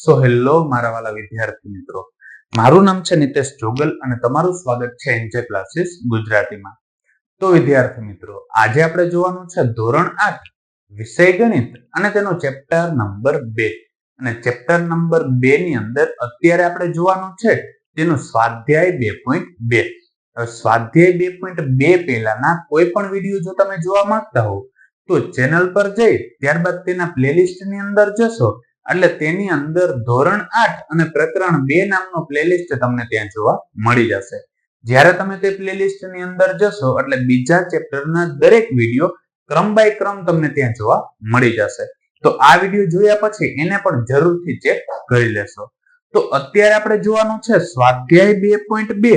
So hello મારા વાલા વિદ્યાર્થી મિત્રો, મારું નામ છે નિતેશ જોગલ અને તમારું સ્વાગત છે એનજે ક્લાસીસ ગુજરાતીમાં. તો વિદ્યાર્થી મિત્રો, આજે આપણે જોવાનું છે ધોરણ 8 વિષય ગણિત અને તેનો ચેપ્ટર નંબર 2. અને ચેપ્ટર નંબર 2 ની અંદર અત્યારે આપણે જોવાનું છે તેનું સ્વાધ્યાય 2.2. સ્વાધ્યાય 2.2 પહેલાના કોઈ પણ વિડીયો જો તમે જોવા માંગતા હો તો ચેનલ પર જઈ ત્યારબાદ તેના પ્લેલિસ્ટ ની અંદર જશો એટલે તેની અંદર ધોરણ 8 અને પ્રકરણ 2 નામનો પ્લેલિસ્ટ તમને ત્યાં જોવા મળી જશે. જ્યારે તમે તે પ્લેલિસ્ટ ની અંદર જશો એટલે બીજા ચેપ્ટરના દરેક વિડીયો ક્રમ બાય ક્રમ તમને ત્યાં જોવા મળી જશે. તો આ વિડીયો જોયા પછી એને પણ જરૂરથી ચેક કરી લેશો. તો અત્યારે આપણે જોવાનું છે સ્વાધ્યાય 2.2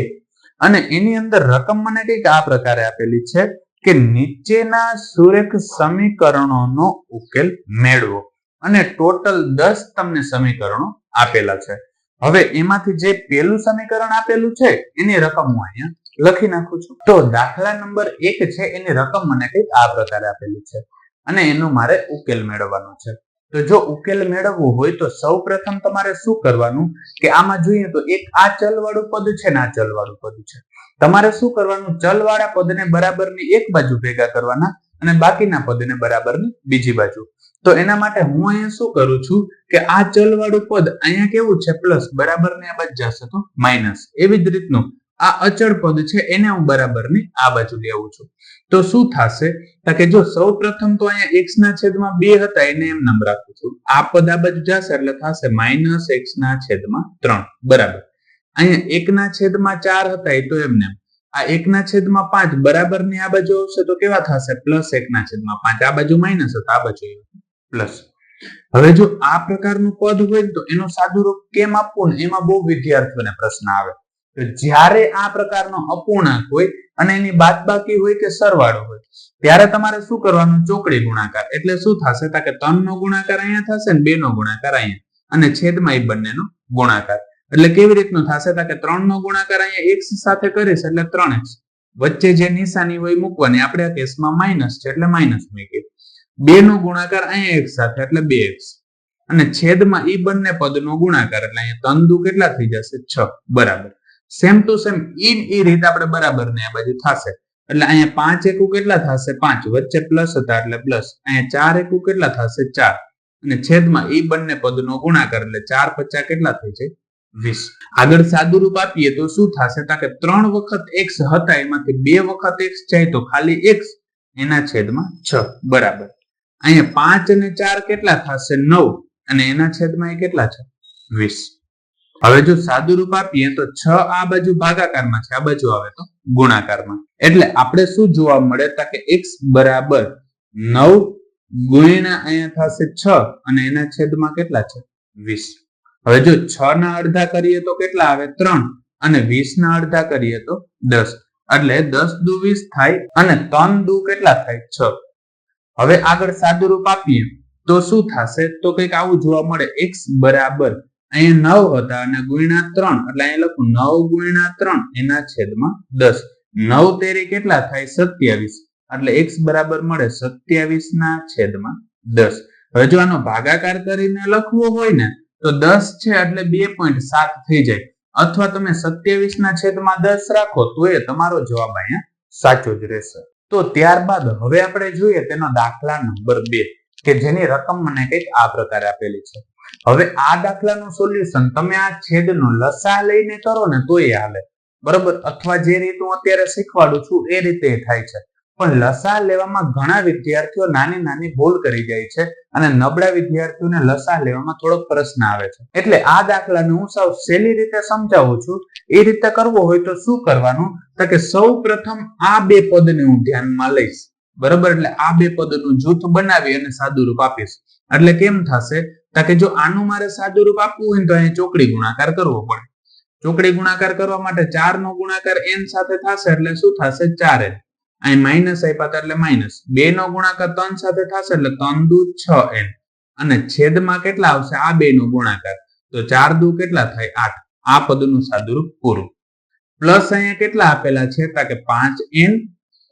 અને એની અંદર રકમ મને કંઈક આ પ્રકારે આપેલી છે કે નીચેના સુરેખ સમીકરણોનો ઉકેલ મેળવો. અને ટોટલ 10 તમને સમીકરણો આપેલા છે. હવે એમાંથી જે પહેલું સમીકરણ આપેલું છે એની રકમ હું અહીંયા લખી નાખું છું. તો દાખલા નંબર 1 છે એની રકમ મને કંઈક આ પ્રકારે આપેલી છે અને એનો મારે ઉકેલ મેળવવાનો છે. તો જો ઉકેલ મેળવવો હોય તો સૌપ્રથમ તમારે શું કરવાનું કે આમાં જોઈએ તો એક આ ચલવાળું પદ છે ને આ ચલવાળું પદ છે. તમારે શું કરવાનું, ચલવાળા પદને બરાબરની એક બાજુ ભેગા કરવાના અને બાકીના પદને બરાબરની બીજી બાજુ. તો એના માટે હું અહીંયા શું કરું છું કે આ ચલવાળું પદ અહીંયા કેવું છે પ્લસ, બરાબરની આ બાજુ જશે તો માઇનસ. એવી જ રીતનું આ અચળ પદ છે એને હું બરાબરની આ બાજુ લેવું છું. તો શું થશે કે જો સૌપ્રથમ તો અહીંયા x ના છેદમાં 2 હતા એને એમ નામ રાખું છું. આ પદ આ બાજુ જશે એટલે થશે -x ના છેદમાં 3 બરાબર. અહીંયા 1 ના છેદમાં 4 હતા એ તો એમને આ 1 ના છેદમાં 5 બરાબરની આ બાજુ આવશે તો કેવા થશે +1 ના છેદમાં 5. આ બાજુ માઇનસ હતા આ બાજુ પ્લસ. હવે જો આ પ્રકારનું પદ હોય તો એનું સાદું રૂપ કેમ આપવું ને એમાં બહુ વિદ્યાર્થીઓને પ્રશ્ન આવે. તો જ્યારે આ પ્રકારનો અપૂર્ણાંક હોય અને એની બાદબાકી હોય કે સરવાળો હોય ત્યારે તમારે શું કરવાનું, ચોકડી ગુણાકાર. એટલે શું થશે કે 3 નો ગુણાકાર અહીંયા થશે ને 2 નો ગુણાકાર અહીંયા અને છેદમાં એ બંનેનો ગુણાકાર. એટલે કેવી રીતનું થશે કે 3 નો ગુણાકાર અહીંયા x સાથે કરીશ એટલે 3x, વચ્ચે જે નિશાની હોય મૂકવાની. આપણે આ કેસમાં માઇનસ છે એટલે માઇનસ મૂકી. 2 નો ગુણાકાર અહીંયા x સાથે એટલે 2x અને છેદમાં ઈ બંને પદનો ગુણાકાર એટલે અહીંયા 3 દુ કેટલા થઈ જશે 6 બરાબર. સેમ ટુ સેમ ઈ રીતે આપણે બરાબર ને આ બાજુ થશે એટલે અહીંયા 5 એકુ કેટલા થશે 5, વચ્ચે પ્લસ હતા એટલે પ્લસ. અહીંયા 4 એકુ કેટલા થશે 4 અને છેદમાં ઈ બંને પદનો ગુણાકાર એટલે 4 × 5 કેટલા થઈ જાય 20. આગળ સાદું રૂપ આપીએ તો શું થશે કે 3 વખત x હતા એમાંથી 2 વખત x જાય તો ખાલી x એના છેદમાં 6 બરાબર. અહીંયા 5 અને 4 કેટલા થશે 9 અને એના છેદમાં એ કેટલા છે 20. હવે જો સાદું રૂપ આપીએ તો 6 આ બાજુ ભાગાકારમાં છે, આ બાજુ આવે તો ગુણાકારમાં. એટલે આપણે શું જોવા મળે કે x બરાબર 9 ગુણ્યા અહીંયા થશે 6 અને એના છેદમાં કેટલા છે 20. હવે જો 6 ના અડધા કરીએ તો કેટલા આવે 3 અને 20 ના અડધા કરીએ તો 10 એટલે 10 દુ 20 થાય અને 3 દુ કેટલા થાય 6. હવે આગળ સાદું રૂપ આપીએ તો શું થશે તો કંઈક આવું જોવા મળે, x બરાબર અહીંયા 9 હતા અને ગુણ્યા 3 એટલે અહીંયા લખું 9 ગુણ્યા 3 એના છેદમાં 10. 9 તેરી કેટલા થાય 27 એટલે x બરાબર મળે 27 ના છેદમાં 10. હવે જો આનો ભાગાકાર કરીને લખવો હોય ને તો 10 છે એટલે 2.7 થઈ જાય અથવા તમે 27 ના છેદમાં 10 રાખો તો એ તમારો જવાબ અહીંયા સાચો જ રહેશે. તો ત્યારબાદ હવે આપણે જોઈએ તેનો દાખલા નંબર 2 કે જેની રકમ મને કંઈક આ પ્રકારે આપેલી છે. હવે આ દાખલાનું સોલ્યુશન તમે આ છેદનો લસા લઈને કરો ને તો એ હાલે બરોબર, અથવા જે રીત હું અત્યારે શીખવાડું છું એ રીતે થાય છે. પણ લસા લેવામાં ઘણા વિદ્યાર્થીઓ નાની નાની ભૂલ કરી જાય છે અને નબળા વિદ્યાર્થીઓને લસા લેવામાં થોડોક પ્રશ્ન આવે છે. એટલે આ દાખલાને હું સાવ સહેલી રીતે સમજાવું છું. એ રીતે કરવો હોય તો શું કરવાનું કે સૌ પ્રથમ આ બે પદને હું ધ્યાનમાં લઈશ બરોબર. એટલે આ બે પદનું જૂથ બનાવી અને સાદું રૂપ આપીશ. એટલે કેમ થશે કે જો આનું મારે સાદું રૂપ આપવું હોય તો અહીં ચોકડી ગુણાકાર કરવો પડે. ચોકડી ગુણાકાર કરવા માટે 4 નો ગુણાકાર n સાથે થશે એટલે શું થશે 4n. અહીં માઇનસ આપ્યા એટલે માઇનસ. 2 નો ગુણાકાર 3 સાથે થશે એટલે 3 દુ 6n અને છેદમાં કેટલા આવશે આ 2 નો ગુણાકાર તો 4 દુ કેટલા થાય 8. આ પદનું સાદુરૂપ પૂરું. પ્લસ અહીંયા કેટલા આપેલા છે કે 5n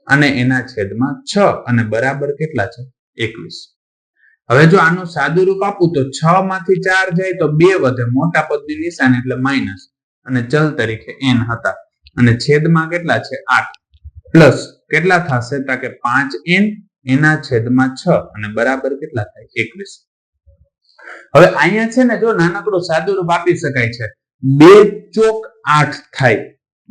અને એના છેદમાં 6 અને બરાબર કેટલા છે 21. હવે જો આનું સાદું રૂપ આપું તો 6 માંથી 4 જાય તો 2 વધે, મોટા પદની નિશાન એટલે માઇનસ, અને ચલ તરીકે n હતા, અને છેદમાં કેટલા છે 8, પ્લસ કેટલા થશે તો કે 5n એના છેદમાં 6 અને બરાબર કેટલા થાય 21. હવે અહીંયા છે ને જો નાનકડું સાદું રૂપ આપી શકાય છે, 2 ચોક 8 થાય,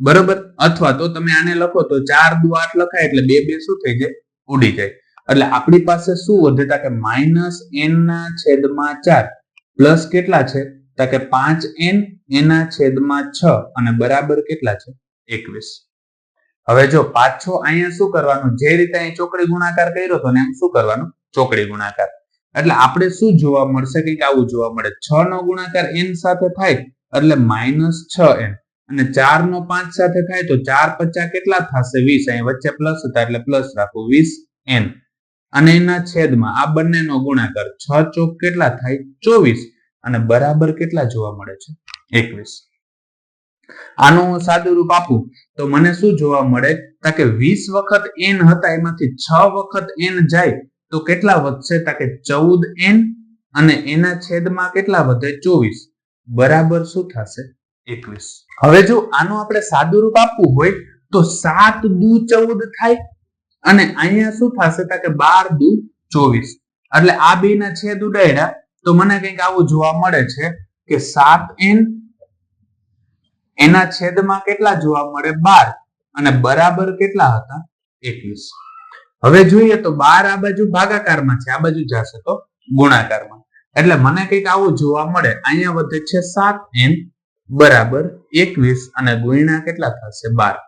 બરોબર, અથવા તો તમે આને લખો તો 4 દુ 8 લખાય એટલે 2 2 શું થઈ જાય ઉડી જાય, એટલે આપણી પાસે શું વધે કે -n ના છેદમાં 4 પ્લસ કેટલા છે તો કે 5n એના છેદમાં 6 અને બરાબર કેટલા છે 21. હવે જો પાછો અહીંયા શું કરવાનું, જે રીતે અહીં ચોકડી ગુણાકાર કર્યો તો ને એમ શું કરવાનું ચોકડી ગુણાકાર, એટલે આપણે શું જોવા મળશે કે આવું જોવા મળે, 6 નો ગુણાકાર n સાથે થાય એટલે -6n, અને 4 નો 5 સાથે થાય તો 4 50 કેટલા થશે 20, અહીં વચ્ચે પ્લસ હતા એટલે પ્લસ રાખો 20n, અને એના છેદમાં આ બંનેનો ગુણાકાર 6 ચોક કેટલા થાય 24 અને બરાબર કેટલા જોવા મળે છે 21. આનું સાદું રૂપ આપું તો મને શું જોવા મળે કે 20 વખત n હતા એમાંથી 6 વખત n જાય તો કેટલા વધશે કે 14n અને એના છેદમાં કેટલા વધે 24, બરાબર શું થશે 21. હવે જો આનું આપણે સાદું રૂપ આપવું હોય તો 7 દુ 14 થાય, અને અહીંયા શું થશે કે 12 દુ 24, એટલે આ બે ના છેદ ઉડાડ્યા તો મને કંઈક આવું જોવા મળે છે કે 7n એના છેદમાં કેટલા જોવા મળે 12 અને બરાબર કેટલા હતા 21. હવે જોઈએ તો 12 આ બાજુ ભાગાકારમાં છે, આ બાજુ જશે તો ગુણાકારમાં, એટલે મને કંઈક આવું જોવા મળે, અહીંયા વધે છે 7n બરાબર 21 અને ગુણ્યા કેટલા થશે 12.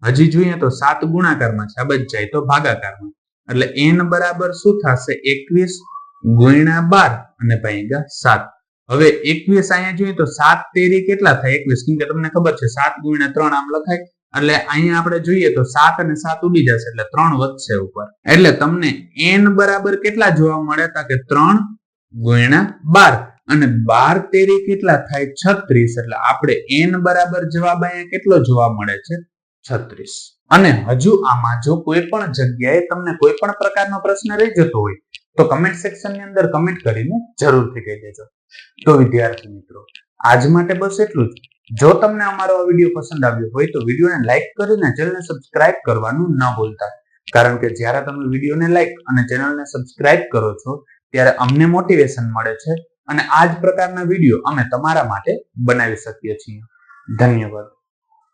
હજી જોઈએ તો 7 ગુણાકારમાં છે, આ બાજુ જાય તો ભાગાકારમાં, એટલે n બરાબર શું થશે 21 ગુણ્યા 12 અને ભાગ્યા 7. હવે 21 અહીંયા જોઈએ તો 7 તેરી કેટલા થાય 21, કેમ કે તમને ખબર છે 7 ગુણ્યા 3 આમ લખાય, એટલે અહીંયા આપણે જોઈએ તો 7 અને 7 ઉડી જશે એટલે 3 વધશે ઉપર, એટલે તમને n બરાબર કેટલા જોવા મળે કે 3 ગુણ્યા 12 અને 12 તેરી કેટલા થાય 36, એટલે આપણે n બરાબર જવાબ અહીંયા કેટલો જોવા મળે છે 36. અને હજુ આમાં જો કોઈ પણ જગ્યાએ તમને કોઈ પણ પ્રકારનો પ્રશ્ન રહી જતો હોય તો કમેન્ટ સેક્શન ની અંદર કમેન્ટ કરીને જરૂરથી કહી દેજો. તો વિદ્યાર્થી મિત્રો આજ માટે બસ એટલું જ. જો તમને અમારો આ વિડીયો પસંદ આવ્યો હોય તો વિડીયોને લાઈક કરીને ચેનલને સબસ્ક્રાઇબ કરવાનું ન ભૂલતા, કારણ કે જ્યારે તમે વિડીયોને લાઈક અને ચેનલને સબસ્ક્રાઇબ કરો છો ત્યારે અમને મોટિવેશન મળે છે અને આ જ પ્રકારના વિડીયો અમે તમારા માટે બનાવી શકીએ છીએ. ધન્યવાદ.